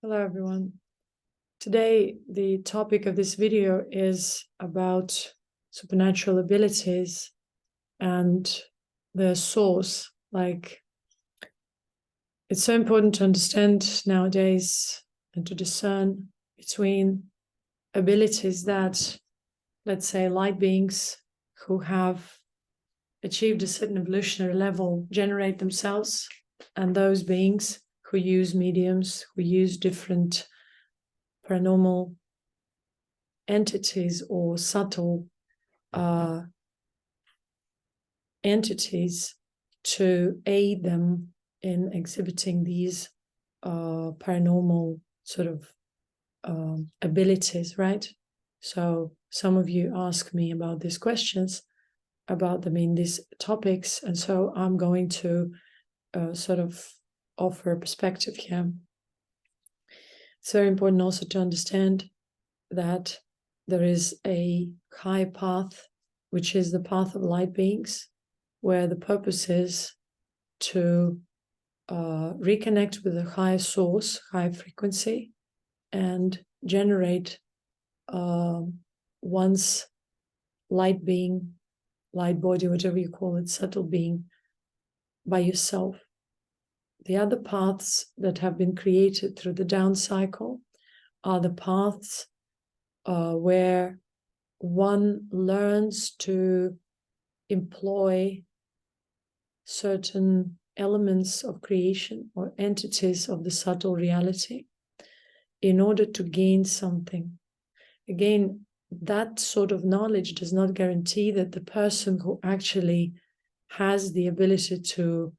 Hello everyone. Today the topic of this video is about supernatural abilities and their source. It's so important to understand nowadays and to discern between abilities that, let's say, light beings who have achieved a certain evolutionary level generate themselves, and those beings who use mediums, who use different paranormal entities or subtle entities to aid them in exhibiting these paranormal sort of abilities, right? So some of you ask me about these questions, about them in these topics, and so I'm going to sort of offer a perspective here. It's very important also to understand that there is a high path, which is the path of light beings, where the purpose is to reconnect with a higher source, high frequency, and generate one's light being, light body, whatever you call it, subtle being, by yourself. The other paths that have been created through the down cycle are the paths where one learns to employ certain elements of creation or entities of the subtle reality in order to gain something. Again, that sort of knowledge does not guarantee that the person who actually has the ability to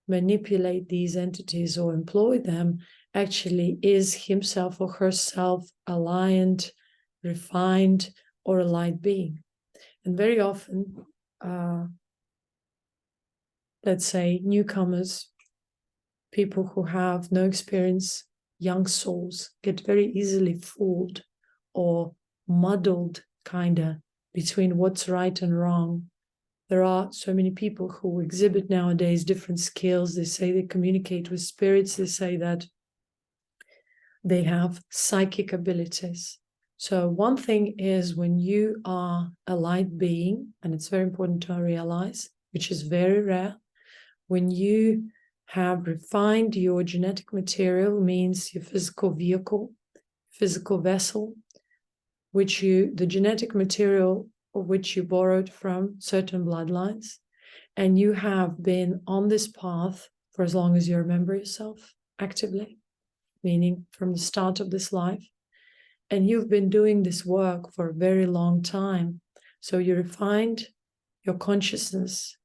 manipulate these entities or employ them actually is himself or herself aligned, refined, or a light being. And very often, let's say newcomers, people who have no experience, young souls, get very easily fooled or muddled between what's right and wrong. There are so many people who exhibit nowadays different skills. They say they communicate with spirits. They say that they have psychic abilities. So one thing is when you are a light being, and it's very important to realize, which is very rare, when you have refined your genetic material, means your physical vehicle, physical vessel, the genetic material of which you borrowed from certain bloodlines, and you have been on this path for as long as you remember yourself actively, meaning from the start of this life, and you've been doing this work for a very long time. So you refined your consciousness,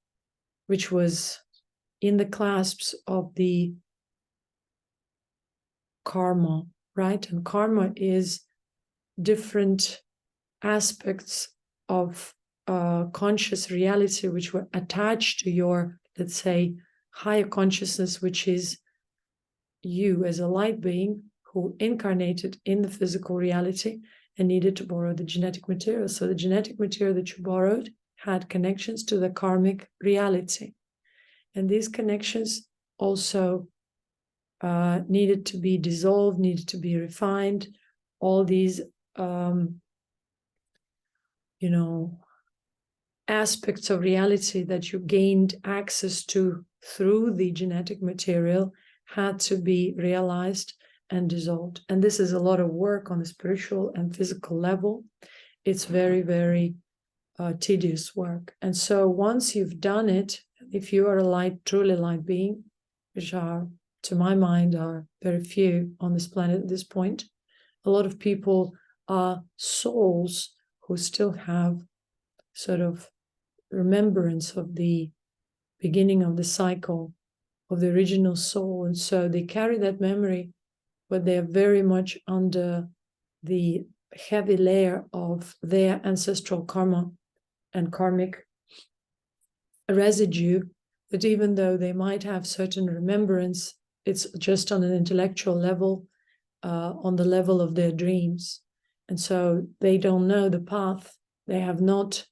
which was in the clasps of the karma, right? And karma is different aspects of conscious reality which were attached to your, let's say, higher consciousness, which is you as a light being who incarnated in the physical reality and needed to borrow the genetic material. So the genetic material that you borrowed had connections to the karmic reality. And these connections also needed to be dissolved, needed to be refined. All these aspects of reality that you gained access to through the genetic material had to be realized and dissolved. And this is a lot of work on the spiritual and physical level. It's very, very tedious work. And so once you've done it, if you are a truly light being, which are, to my mind, are very few on this planet at this point, a lot of people are souls who still have sort of remembrance of the beginning of the cycle of the original soul. And so they carry that memory, but they are very much under the heavy layer of their ancestral karma and karmic residue, that even though they might have certain remembrance, it's just on an intellectual level, on the level of their dreams. And so they don't know the path. They have not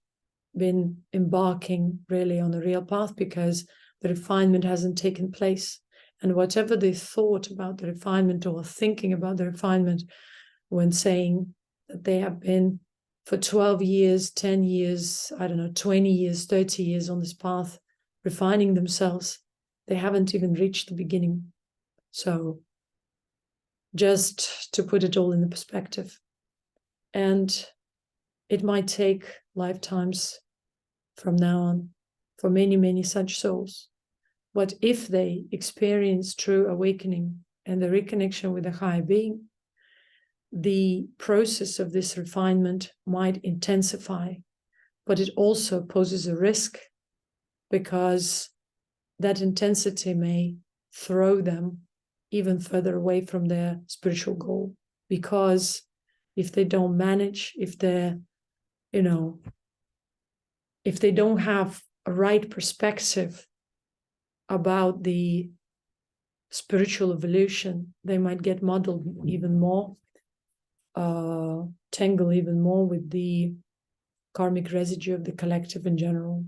been embarking really on the real path because the refinement hasn't taken place. And whatever they thought about the refinement or thinking about the refinement when saying that they have been for 12 years, 10 years, I don't know, 20 years, 30 years on this path, refining themselves, they haven't even reached the beginning. So just to put it all in the perspective. And it might take lifetimes from now on for many, many such souls. But if they experience true awakening and the reconnection with the higher being, the process of this refinement might intensify, but it also poses a risk because that intensity may throw them even further away from their spiritual goal. Because if they don't manage, if they're, if they don't have a right perspective about the spiritual evolution, they might get muddled even more, tangle even more with the karmic residue of the collective in general.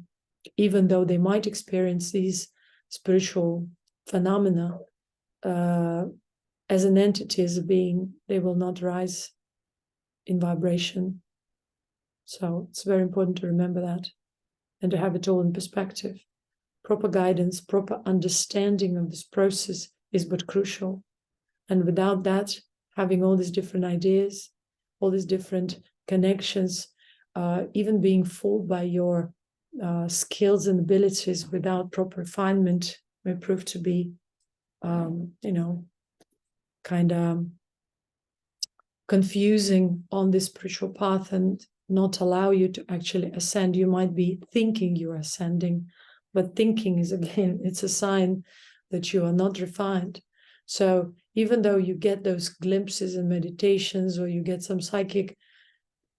Even though they might experience these spiritual phenomena as an entity, as a being, they will not rise in vibration. So it's very important to remember that and to have it all in perspective. Proper guidance, proper understanding of this process is but crucial. And without that, having all these different ideas, all these different connections, even being fooled by your skills and abilities without proper refinement may prove to be, kind of confusing on this spiritual path and not allow you to actually ascend. You might be thinking you are ascending, but thinking is, again, it's a sign that you are not refined. So even though you get those glimpses in meditations or you get some psychic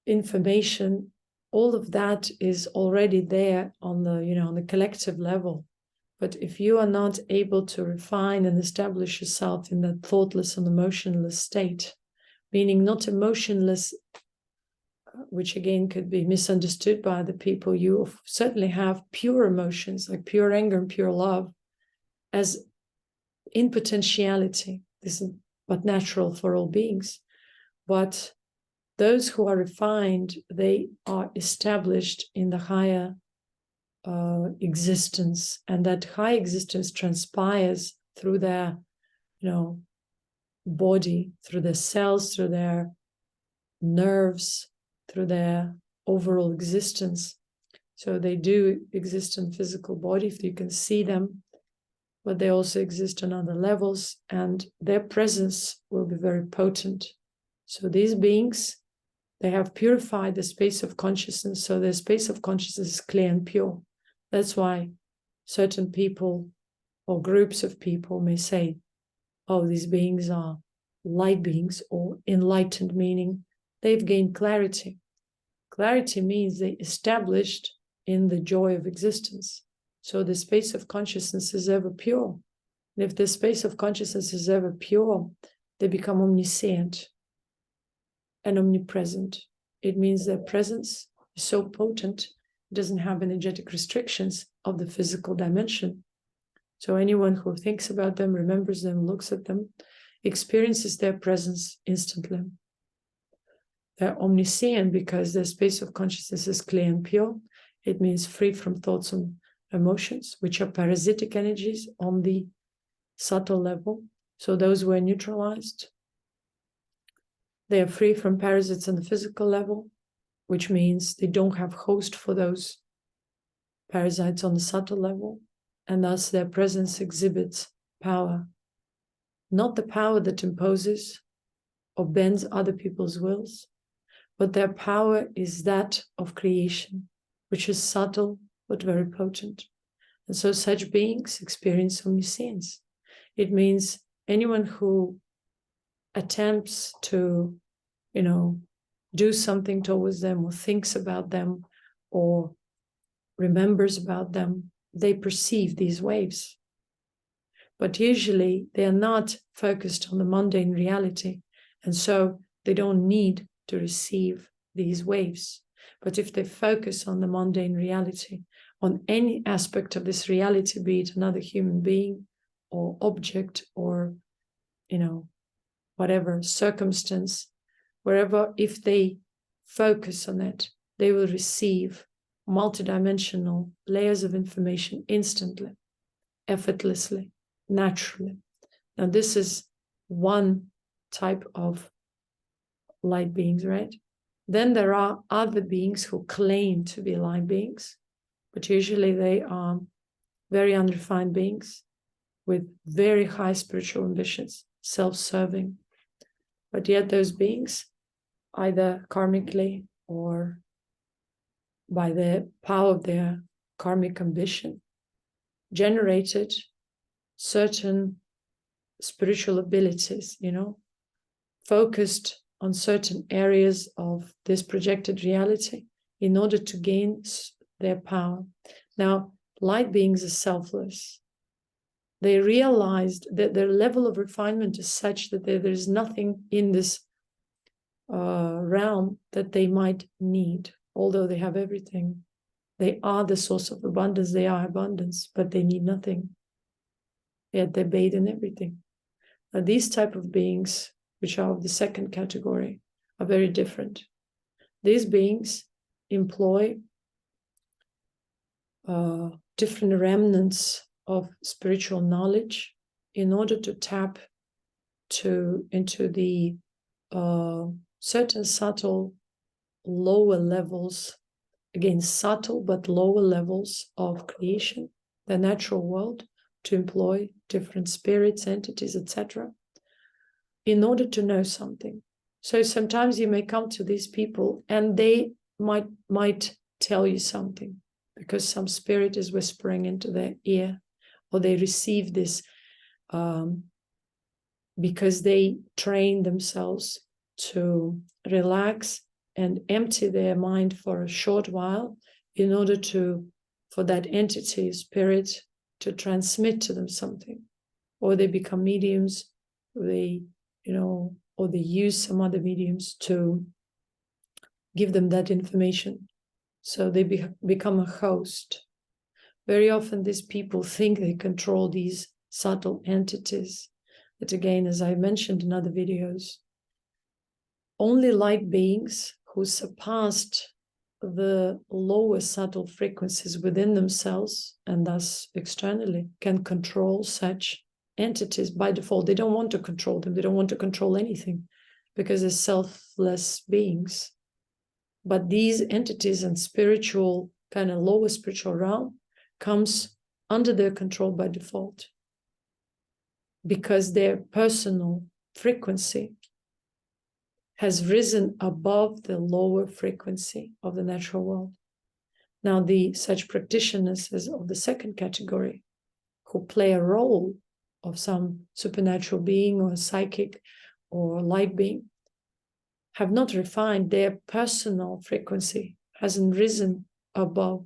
information, all of that is already there on the, on the collective level. But if you are not able to refine and establish yourself in that thoughtless and emotionless state, meaning not emotionless, which again could be misunderstood by the people, you certainly have pure emotions like pure anger and pure love as in potentiality. This is but natural for all beings. But those who are refined, they are established in the higher existence, and that high existence transpires through their, body, through their cells, through their nerves, through their overall existence. So they do exist in physical body, if you can see them, but they also exist on other levels, and their presence will be very potent. So these beings, they have purified the space of consciousness, so their space of consciousness is clear and pure. That's why certain people or groups of people may say, oh, these beings are light beings or enlightened, meaning they've gained clarity. Clarity means they established in the joy of existence. So the space of consciousness is ever pure. And if the space of consciousness is ever pure, they become omniscient and omnipresent. It means their presence is so potent, it doesn't have energetic restrictions of the physical dimension. So anyone who thinks about them, remembers them, looks at them, experiences their presence instantly. They're omniscient because their space of consciousness is clear and pure. It means free from thoughts and emotions, which are parasitic energies on the subtle level. So those were neutralized. They are free from parasites on the physical level, which means they don't have host for those parasites on the subtle level, and thus their presence exhibits power. Not the power that imposes or bends other people's wills, but their power is that of creation, which is subtle but very potent. And so such beings experience omniscience. It means anyone who attempts to, do something towards them or thinks about them or remembers about them, they perceive these waves. But usually they are not focused on the mundane reality, and so they don't need to receive these waves. But if they focus on the mundane reality, on any aspect of this reality, be it another human being or object or, whatever circumstance, wherever, if they focus on it, they will receive multidimensional layers of information instantly, effortlessly, naturally. Now, this is one type of light beings, right? Then there are other beings who claim to be light beings, but usually they are very unrefined beings with very high spiritual ambitions, self-serving. But yet those beings, either karmically or by the power of their karmic ambition, generated certain spiritual abilities, focused on certain areas of this projected reality in order to gain their power. Now, light beings are selfless. They realized that their level of refinement is such that there is nothing in this realm that they might need, although they have everything. They are the source of abundance, they are abundance, but they need nothing. Yet they bathe in everything. Now, these type of beings, which are of the second category, are very different. These beings employ different remnants of spiritual knowledge in order to tap into the certain subtle lower levels, again subtle but lower levels of creation, the natural world, to employ different spirits, entities, etc., in order to know something. So sometimes you may come to these people and they might tell you something because some spirit is whispering into their ear, or they receive this because they train themselves to relax and empty their mind for a short while in order for that entity, spirit, to transmit to them something. Or they become mediums, or they use some other mediums to give them that information. So they become a host. Very often these people think they control these subtle entities. But again, as I mentioned in other videos, only light beings who surpassed the lower subtle frequencies within themselves and thus externally can control such entities by default. They don't want to control them. They don't want to control anything because they're selfless beings. But these entities and spiritual, kind of lower spiritual realm comes under their control by default because their personal frequency has risen above the lower frequency of the natural world. Now, such practitioners as of the second category, who play a role of some supernatural being or psychic or light being, have not refined. Their personal frequency hasn't risen above.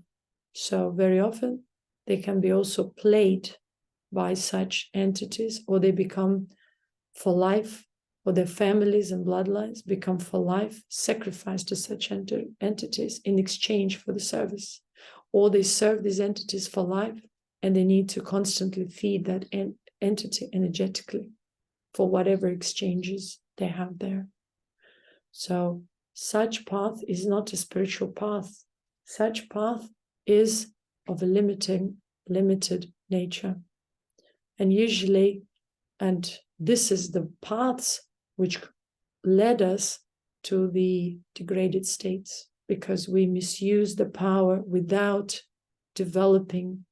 So very often they can be also played by such entities, or they become for life, or their families and bloodlines become for life sacrificed to such entities in exchange for the service. Or they serve these entities for life and they need to constantly feed that entity energetically for whatever exchanges they have there. So such path is not a spiritual path. Such path is of a limited nature. And usually, and this is the paths which led us to the degraded states, because we misuse the power without developing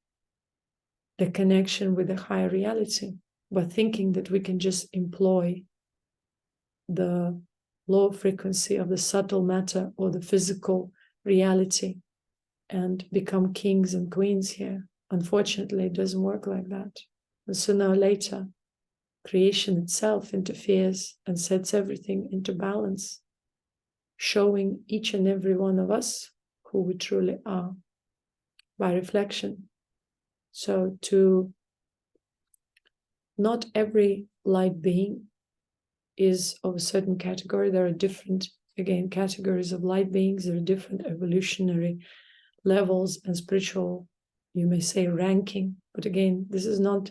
the connection with the higher reality, by thinking that we can just employ the low frequency of the subtle matter or the physical reality and become kings and queens here. Unfortunately, it doesn't work like that. And sooner or later, creation itself interferes and sets everything into balance, showing each and every one of us who we truly are by reflection. So not every light being is of a certain category. There are different, again, categories of light beings. There are different evolutionary levels and spiritual, you may say, ranking. But again, this is not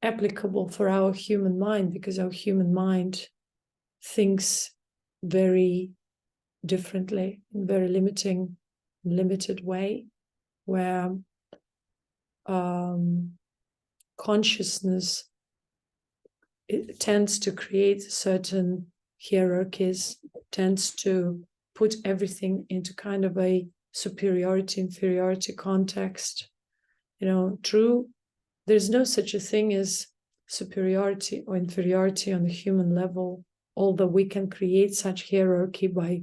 applicable for our human mind, because our human mind thinks very differently, in very limited way, where consciousness, it tends to create certain hierarchies, tends to put everything into kind of a superiority, inferiority context. There's no such a thing as superiority or inferiority on the human level, although we can create such hierarchy by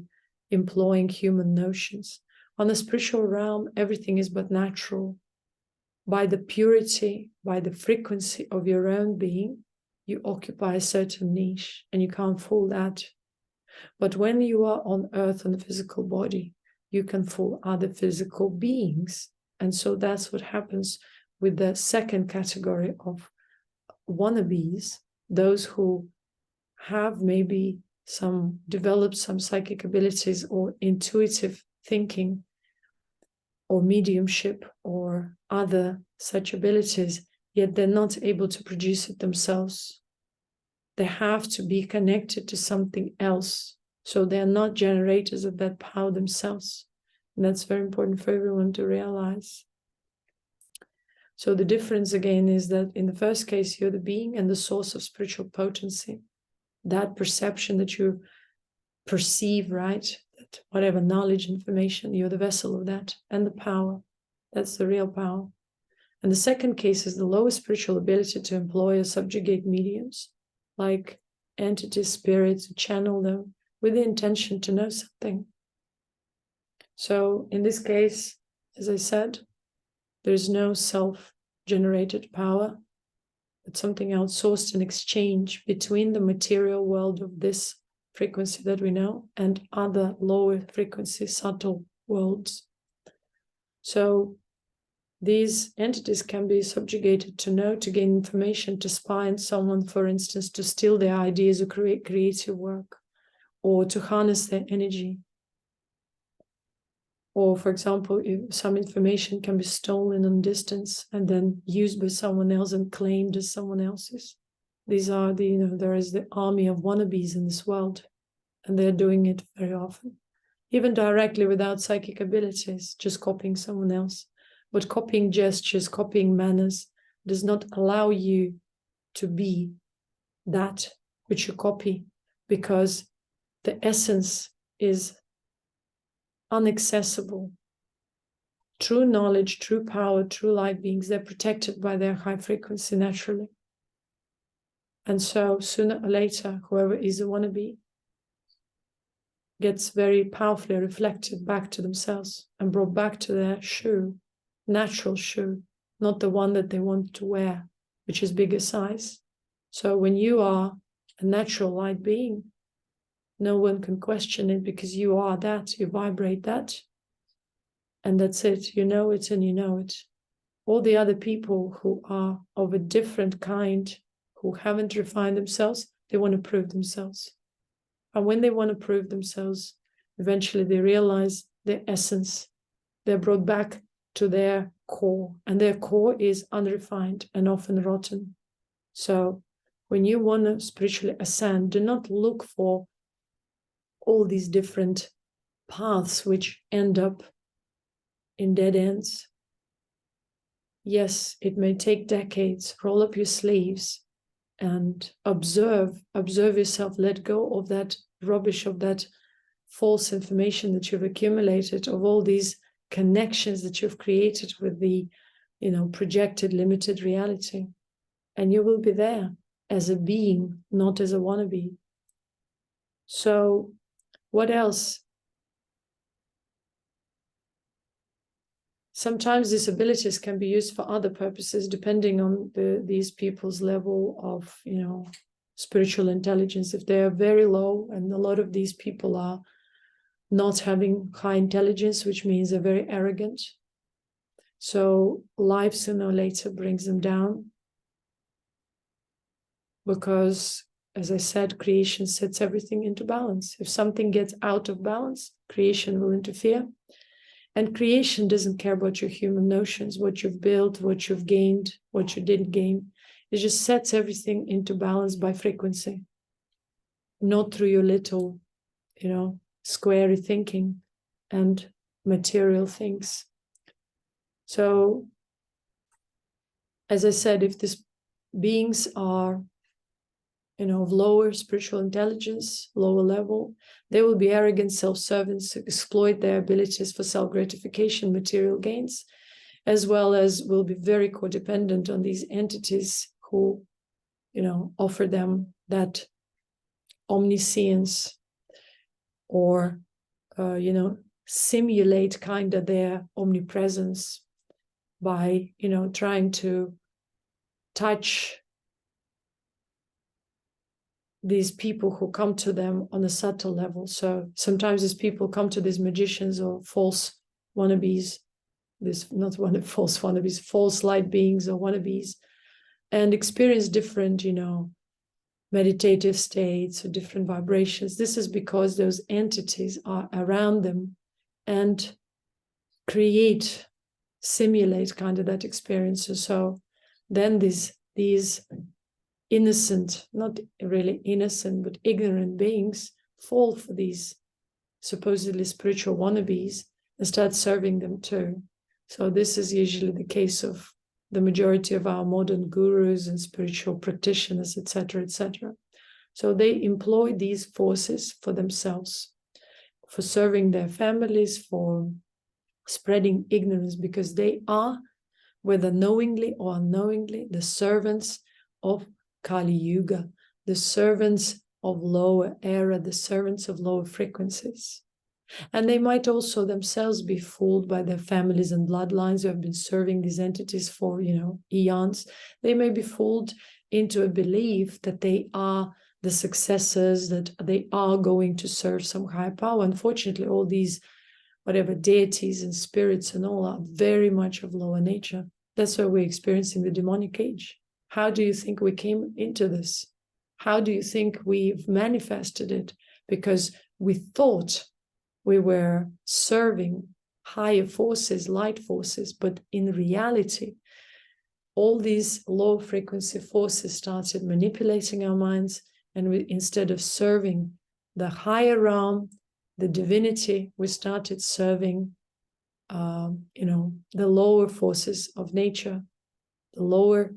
employing human notions. On the spiritual realm, everything is but natural. By the purity, by the frequency of your own being, you occupy a certain niche, and you can't fool that. But when you are on earth, on the physical body, you can fool other physical beings. And so that's what happens with the second category of wannabes, those who have maybe developed some psychic abilities or intuitive thinking or mediumship or other such abilities, yet they're not able to produce it themselves. They have to be connected to something else. So they are not generators of that power themselves. And that's very important for everyone to realize. So the difference again is that in the first case, you're the being and the source of spiritual potency. That perception that you perceive, right? That whatever knowledge, information, you're the vessel of that, and the power. That's the real power. And the second case is the lowest spiritual ability to employ or subjugate mediums, like entities, spirits, channel them with the intention to know something. So in this case, as I said, there's no self-generated power, but something outsourced in exchange between the material world of this frequency that we know and other lower frequency, subtle worlds. So these entities can be subjugated to know, to gain information, to spy on someone, for instance, to steal their ideas or create creative work, or to harness their energy. Or, for example, if some information can be stolen on distance and then used by someone else and claimed as someone else's. These are there is the army of wannabes in this world, and they're doing it very often, even directly without psychic abilities, just copying someone else. But copying gestures, copying manners does not allow you to be that which you copy, because the essence is inaccessible. True knowledge, true power, true light beings, they're protected by their high frequency naturally. And so sooner or later, whoever is a wannabe gets very powerfully reflected back to themselves and brought back to their shoe, natural shoe, not the one that they want to wear, which is bigger size. So when you are a natural light being, no one can question it, because you are that, you vibrate that, and that's it. You know it and you know it. All the other people who are of a different kind, who haven't refined themselves, they want to prove themselves. And when they want to prove themselves, eventually they realize their essence. They're brought back to their core, and their core is unrefined and often rotten. So when you want to spiritually ascend, do not look for all these different paths which end up in dead ends. Yes, it may take decades. Roll up your sleeves and observe yourself. Let go of that rubbish, of that false information that you've accumulated, of all these connections that you've created with the projected limited reality, and you will be there as a being, not as a wannabe. So what else? Sometimes these abilities can be used for other purposes, depending on these people's level of spiritual intelligence. If they are very low, and a lot of these people are not having high intelligence, which means they're very arrogant. So life sooner or later brings them down, because, as I said, creation sets everything into balance. If something gets out of balance, creation will interfere. And creation doesn't care about your human notions, what you've built, what you've gained, what you didn't gain. It just sets everything into balance by frequency, not through your little, squarey thinking and material things. So, as I said, if these beings are, of lower spiritual intelligence, lower level, they will be arrogant, self-servants, exploit their abilities for self-gratification, material gains, as well as will be very codependent on these entities who, offer them that omniscience or, simulate kind of their omnipresence by, trying to touch these people who come to them on a subtle level. So sometimes these people come to these magicians or false wannabes, false light beings or wannabes, and experience different, meditative states or different vibrations. This is because those entities are around them and simulate kind of that experience. So then these innocent, not really innocent, but ignorant beings fall for these supposedly spiritual wannabes and start serving them too. So this is usually the case of the majority of our modern gurus and spiritual practitioners, etc., etc. So they employ these forces for themselves, for serving their families, for spreading ignorance, because they are, whether knowingly or unknowingly, the servants of Kali Yuga, the servants of lower era, the servants of lower frequencies. And they might also themselves be fooled by their families and bloodlines who have been serving these entities for, eons. They may be fooled into a belief that they are the successors, that they are going to serve some higher power. Unfortunately, all these, whatever deities and spirits and all, are very much of lower nature. That's why we're experiencing the demonic age. How do you think we came into this? How do you think we've manifested it? Because we thought we were serving higher forces, light forces, but in reality, all these low frequency forces started manipulating our minds, and instead of serving the higher realm, the divinity, we started serving, the lower forces of nature, the lower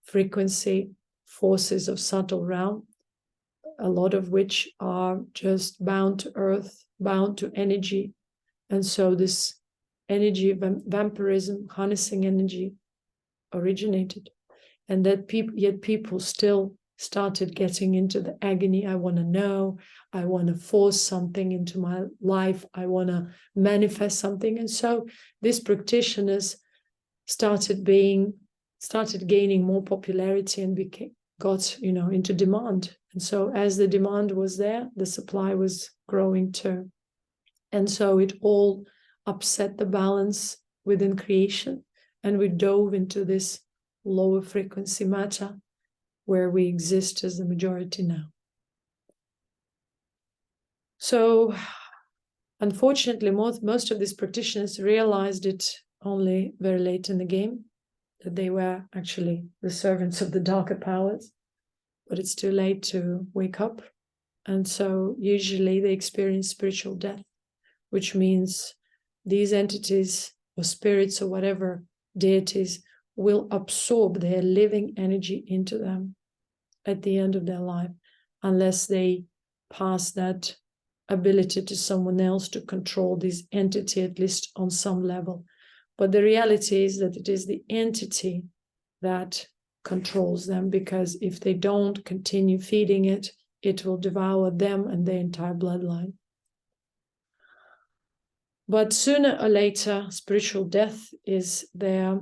frequency forces of subtle realm, a lot of which are just bound to earth, bound to energy. And so this energy, vampirism, harnessing energy, originated. And that people still started getting into the agony. I want to know, I want to force something into my life, I want to manifest something. And so these practitioners started gaining more popularity and got into demand. And so as the demand was there, the supply was growing too. And so it all upset the balance within creation, and we dove into this lower frequency matter where we exist as the majority now. So unfortunately, most of these practitioners realized it only very late in the game, that they were actually the servants of the darker powers, but it's too late to wake up. And so usually they experience spiritual death, which means these entities or spirits or whatever deities will absorb their living energy into them at the end of their life, unless they pass that ability to someone else to control this entity, at least on some level. But the reality is that it is the entity that controls them, because if they don't continue feeding it, it will devour them and their entire bloodline. But sooner or later, spiritual death is their,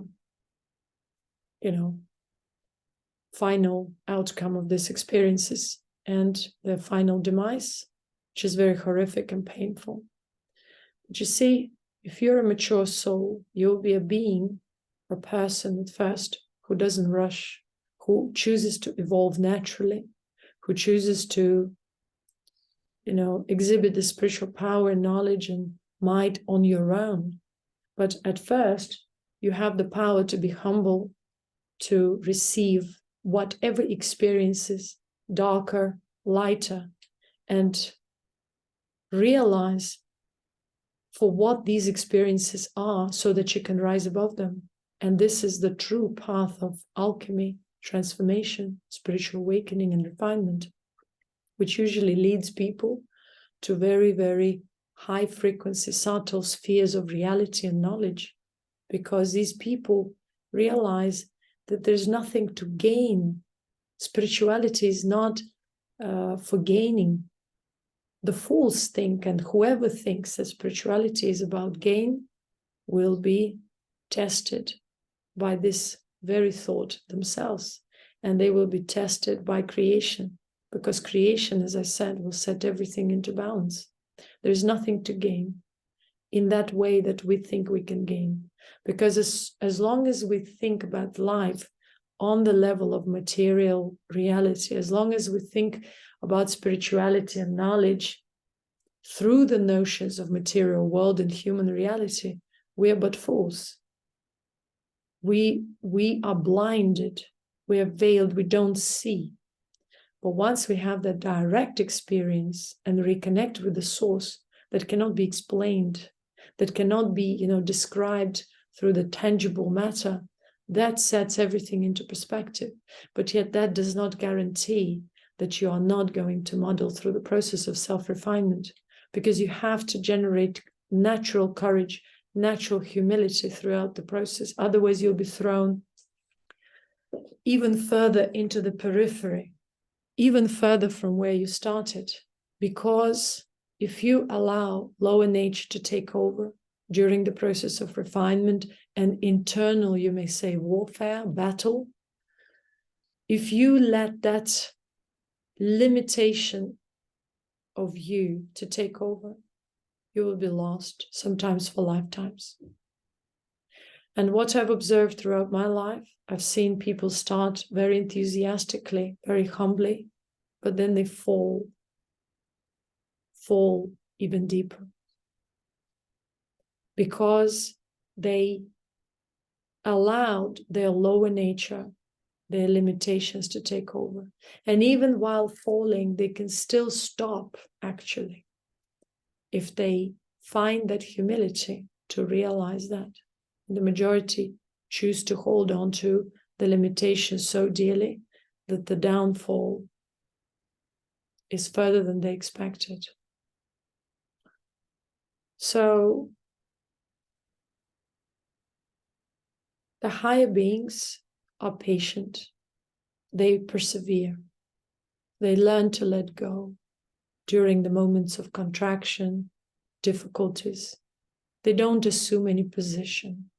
final outcome of these experiences and their final demise, which is very horrific and painful. But you see, if you're a mature soul, you'll be a being or person at first who doesn't rush, who chooses to evolve naturally, who chooses to, exhibit the spiritual power and knowledge and might on your own. But at first, you have the power to be humble, to receive whatever experiences, darker, lighter, and realize for what these experiences are so that you can rise above them. And this is the true path of alchemy, transformation, spiritual awakening, and refinement, which usually leads people to very, very high frequency, subtle spheres of reality and knowledge, because these people realize that there's nothing to gain. Spirituality is not for gaining. The fools think, and whoever thinks that spirituality is about gain will be tested by this very thought themselves, and they will be tested by creation, because creation, as I said, will set everything into balance. There's nothing to gain in that way that we think we can gain, because as long as we think about life on the level of material reality, as long as we think about spirituality and knowledge through the notions of material world and human reality, we are but fools. We are blinded, we are veiled, we don't see. But once we have that direct experience and reconnect with the source that cannot be explained, that cannot be, described through the tangible matter, that sets everything into perspective. But yet that does not guarantee that you are not going to model through the process of self-refinement, because you have to generate natural courage, natural humility throughout the process. Otherwise, you'll be thrown even further into the periphery, even further from where you started. Because if you allow lower nature to take over during the process of refinement and internal, you may say, warfare, battle, if you let that limitation of you to take over, you will be lost, sometimes for lifetimes. And what I've observed throughout my life, I've seen people start very enthusiastically, very humbly, but then they fall even deeper, because they allowed their lower nature, their limitations to take over. And even while falling, they can still stop, actually, if they find that humility to realize that. The majority choose to hold on to the limitations so dearly that the downfall is further than they expected. So the higher beings are patient. They persevere. They learn to let go during the moments of contraction, difficulties. They don't assume any position.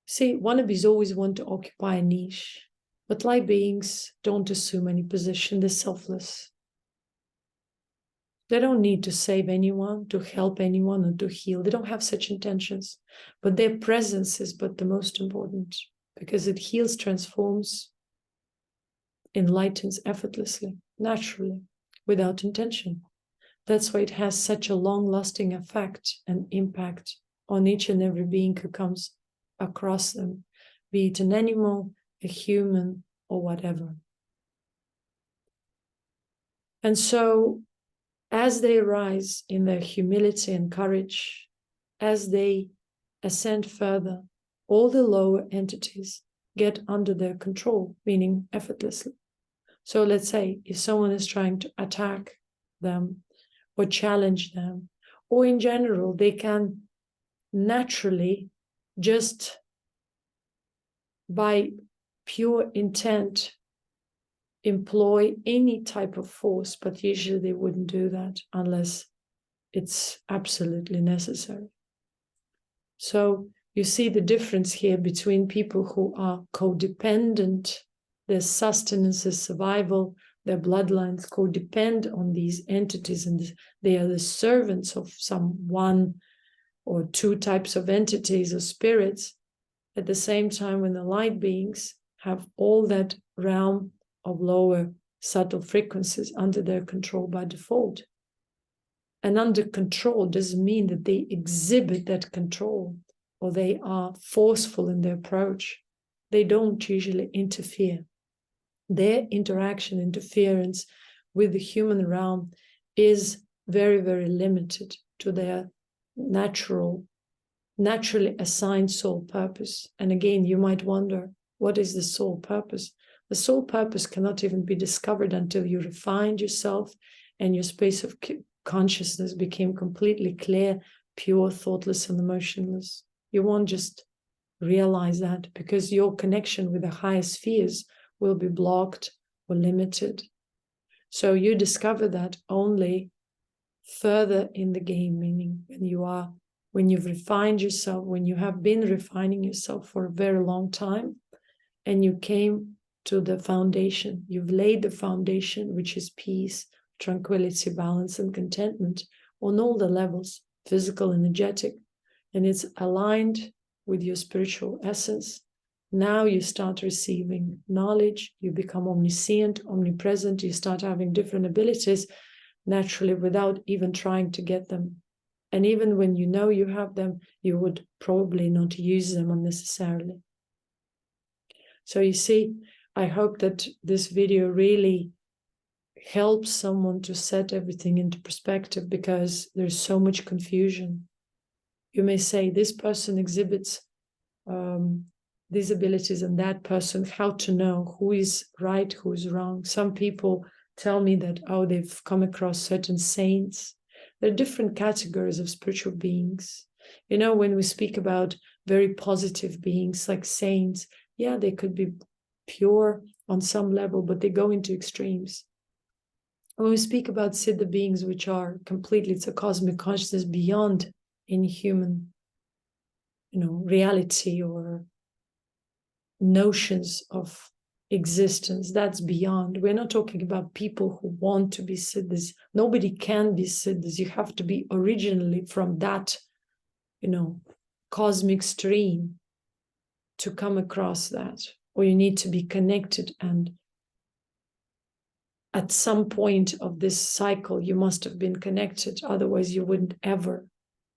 See, wannabes always want to occupy a niche, but light beings don't assume any position. They're selfless. They don't need to save anyone, to help anyone, or to heal. They don't have such intentions. But their presence is but the most important, because it heals, transforms, enlightens effortlessly, naturally, without intention. That's why it has such a long-lasting effect and impact on each and every being who comes across them, be it an animal, a human, or whatever. And so, as they rise in their humility and courage, as they ascend further, all the lower entities get under their control, meaning effortlessly. So let's say if someone is trying to attack them or challenge them, or in general, they can naturally, just by pure intent, employ any type of force, but usually they wouldn't do that unless it's absolutely necessary. So you see the difference here between people who are codependent, their sustenance, their survival, their bloodlines codepend on these entities, and they are the servants of some one or two types of entities or spirits. At the same time, when the light beings have all that realm of lower subtle frequencies under their control by default. And under control doesn't mean that they exhibit that control or they are forceful in their approach. they don't usually interfere. Their interference with the human realm is very, very limited to their naturally assigned soul purpose. And again, you might wonder, what is the soul purpose? The soul purpose cannot even be discovered until you refined yourself and your space of consciousness became completely clear, pure, thoughtless, and emotionless. You won't just realize that because your connection with the higher spheres will be blocked or limited. So you discover that only further in the game, meaning when you've refined yourself, when you have been refining yourself for a very long time, and you came to the foundation, you've laid the foundation, which is peace, tranquility, balance, and contentment on all the levels, physical, energetic, and it's aligned with your spiritual essence. Now you start receiving knowledge, you become omniscient, omnipresent, you start having different abilities naturally without even trying to get them. And even when you know you have them, you would probably not use them unnecessarily. So you see, I hope that this video really helps someone to set everything into perspective, because there's so much confusion. You may say, this person exhibits these abilities and that person, how to know who is right, who is wrong. Some people tell me that, oh, they've come across certain saints. There are different categories of spiritual beings. You know, when we speak about very positive beings like saints, yeah, they could be pure on some level, but they go into extremes. When we speak about Siddha beings, which are completely, it's a cosmic consciousness beyond any human, reality or notions of existence, that's beyond. We're not talking about people who want to be Siddhas. Nobody can be Siddhas. You have to be originally from that, cosmic stream to come across that, or you need to be connected, and at some point of this cycle you must have been connected, otherwise you wouldn't ever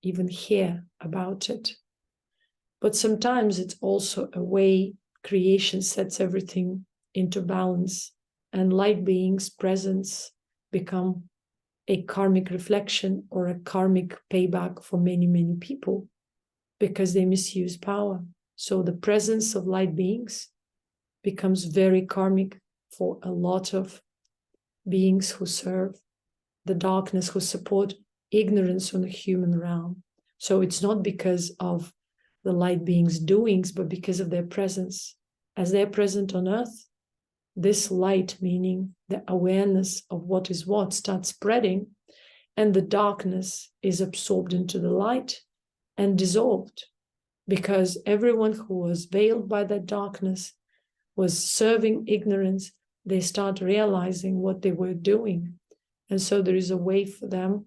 even hear about it. But sometimes it's also a way creation sets everything into balance, and light beings' presence become a karmic reflection or a karmic payback for many, many people because they misuse power. So the presence of light beings becomes very karmic for a lot of beings who serve the darkness, who support ignorance on the human realm. So it's not because of the light beings' doings, but because of their presence. As they're present on earth, this light, meaning the awareness of what is what, starts spreading, and the darkness is absorbed into the light and dissolved, because everyone who was veiled by that darkness was serving ignorance. They start realizing what they were doing. And so there is a way for them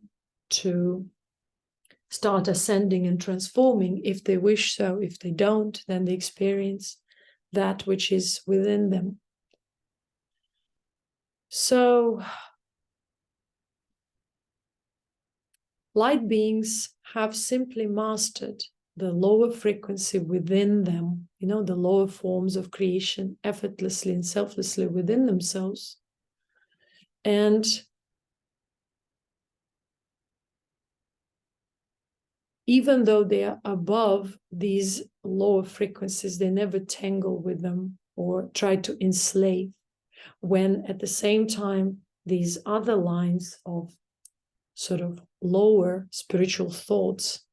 to start ascending and transforming if they wish so. If they don't, then they experience that which is within them. So light beings have simply mastered the lower frequency within them, the lower forms of creation effortlessly and selflessly within themselves. And even though they are above these lower frequencies, they never tangle with them or try to enslave, when at the same time, these other lines of sort of lower spiritual thoughts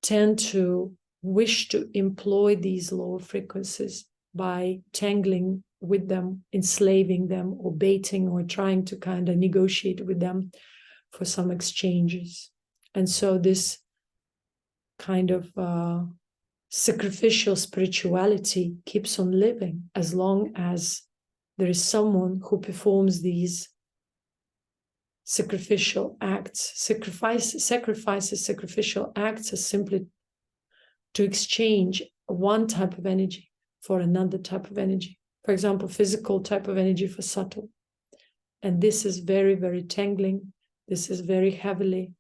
tend to wish to employ these lower frequencies by tangling with them, enslaving them, or baiting, or trying to kind of negotiate with them for some exchanges. And so this kind of sacrificial spirituality keeps on living as long as there is someone who performs these sacrificial acts. Sacrifices, sacrificial acts are simply to exchange one type of energy for another type of energy. For example, physical type of energy for subtle. And this is very, very tangling. This is very heavily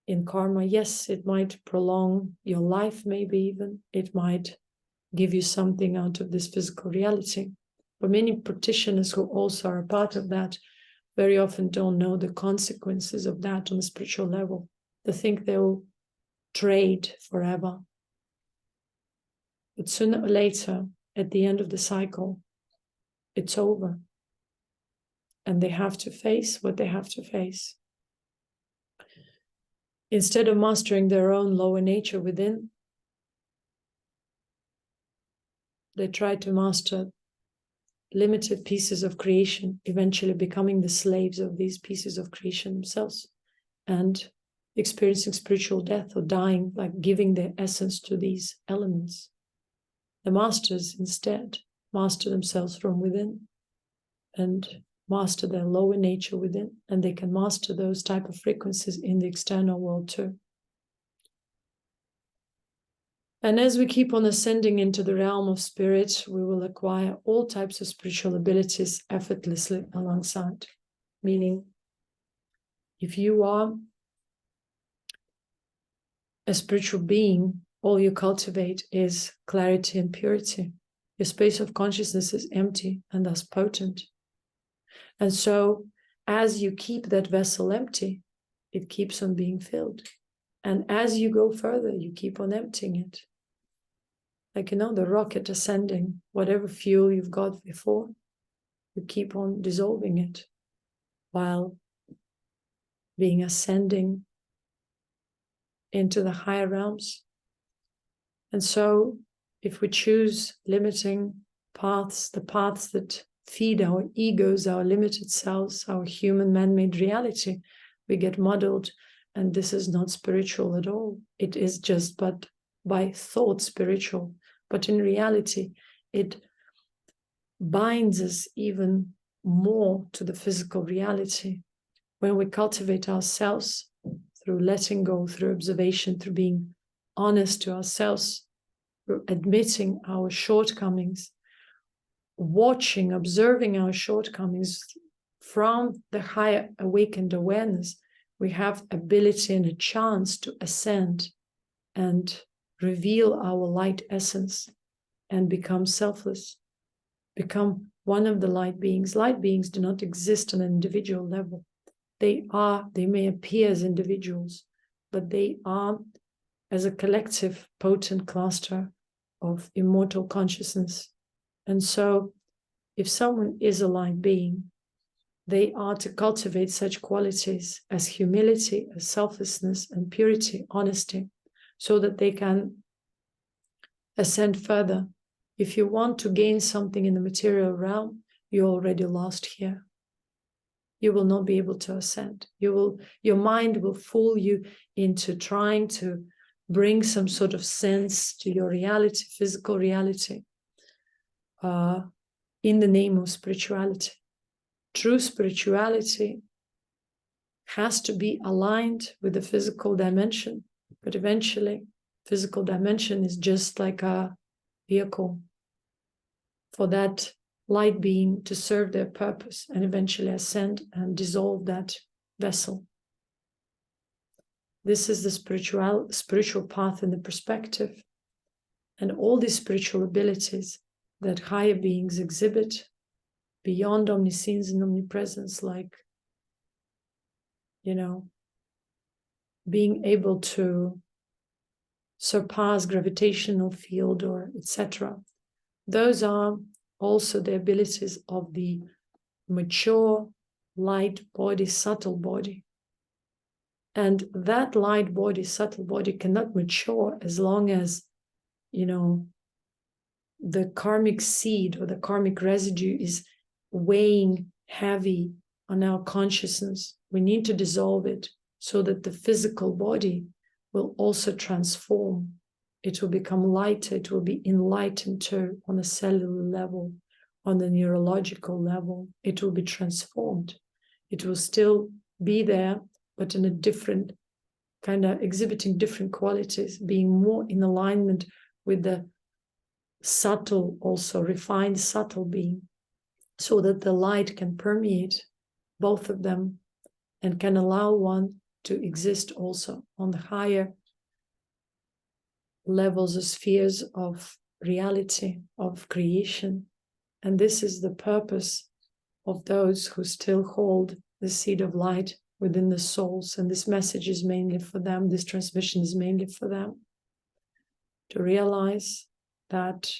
in karma. Yes, it might prolong your life, maybe even. It might give you something out of this physical reality. But many practitioners who also are a part of that very often don't know the consequences of that on a spiritual level. They think they'll trade forever. But sooner or later, at the end of the cycle, it's over. And they have to face what they have to face. Instead of mastering their own lower nature within, they try to master limited pieces of creation, eventually becoming the slaves of these pieces of creation themselves and experiencing spiritual death or dying, like giving their essence to these elements. The masters instead master themselves from within and master their lower nature within, and they can master those type of frequencies in the external world too. And as we keep on ascending into the realm of spirit, we will acquire all types of spiritual abilities effortlessly alongside. Meaning, if you are a spiritual being, all you cultivate is clarity and purity. Your space of consciousness is empty and thus potent. And so, as you keep that vessel empty, it keeps on being filled. And as you go further, you keep on emptying it. Like, the rocket ascending, whatever fuel you've got before, you keep on dissolving it while being ascending into the higher realms. And so, if we choose limiting paths, the paths that feed our egos, our limited selves, our human man-made reality, we get muddled, and this is not spiritual at all. It is just but by thought spiritual, but in reality, it binds us even more to the physical reality. When we cultivate ourselves through letting go, through observation, through being honest to ourselves, through admitting our shortcomings, watching, observing our shortcomings from the higher awakened awareness, we have ability and a chance to ascend and reveal our light essence and become selfless, become one of the light beings. Light beings do not exist on an individual level. They may appear as individuals, but they are as a collective, potent cluster of immortal consciousness. And so, if someone is a light being, they are to cultivate such qualities as humility, as selflessness, and purity, honesty, so that they can ascend further. If you want to gain something in the material realm, you're already lost here. You will not be able to ascend. Your mind will fool you into trying to bring some sort of sense to your reality, physical reality, in the name of spirituality. True spirituality has to be aligned with the physical dimension, but eventually, physical dimension is just like a vehicle for that light being to serve their purpose and eventually ascend and dissolve that vessel. This is the spiritual path in the perspective. And all these spiritual abilities that higher beings exhibit beyond omniscience and omnipresence, like, being able to surpass gravitational field or etc. Those are also the abilities of the mature light body, subtle body. And that light body, subtle body cannot mature as long as, the karmic seed or the karmic residue is weighing heavy on our consciousness. We need to dissolve it so that the physical body will also transform. It will become lighter, it will be enlightened too on a cellular level, on the neurological level. It will be transformed. It will still be there, but in a different kind of exhibiting different qualities, being more in alignment with the subtle, also refined, subtle being, so that the light can permeate both of them and can allow one to exist also on the higher levels or spheres of reality of creation. And this is the purpose of those who still hold the seed of light within the souls. And this message is mainly for them, this transmission is mainly for them, to realize that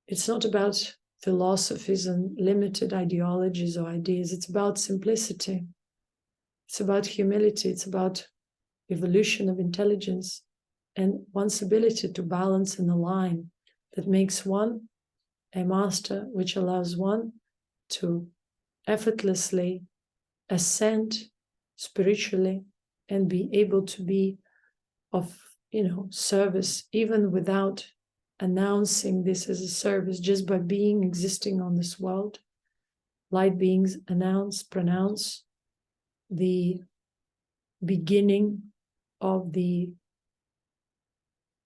it's not about philosophies and limited ideologies or ideas. It's about simplicity. It's about humility. It's about evolution of intelligence and one's ability to balance and align that makes one a master, which allows one to effortlessly ascend spiritually and be able to be of, service, even without announcing this as a service, just by being, existing on this world. Light beings pronounce the beginning of the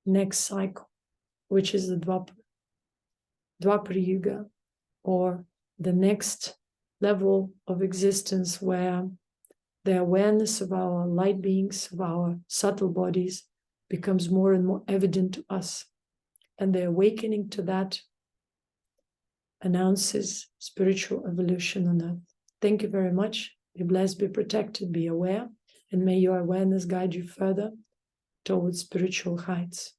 next cycle, which is the Dwapara Yuga, or the next level of existence, where the awareness of our light beings, of our subtle bodies, becomes more and more evident to us. And the awakening to that announces spiritual evolution on earth. Thank you very much. Be blessed, be protected, be aware, and may your awareness guide you further towards spiritual heights.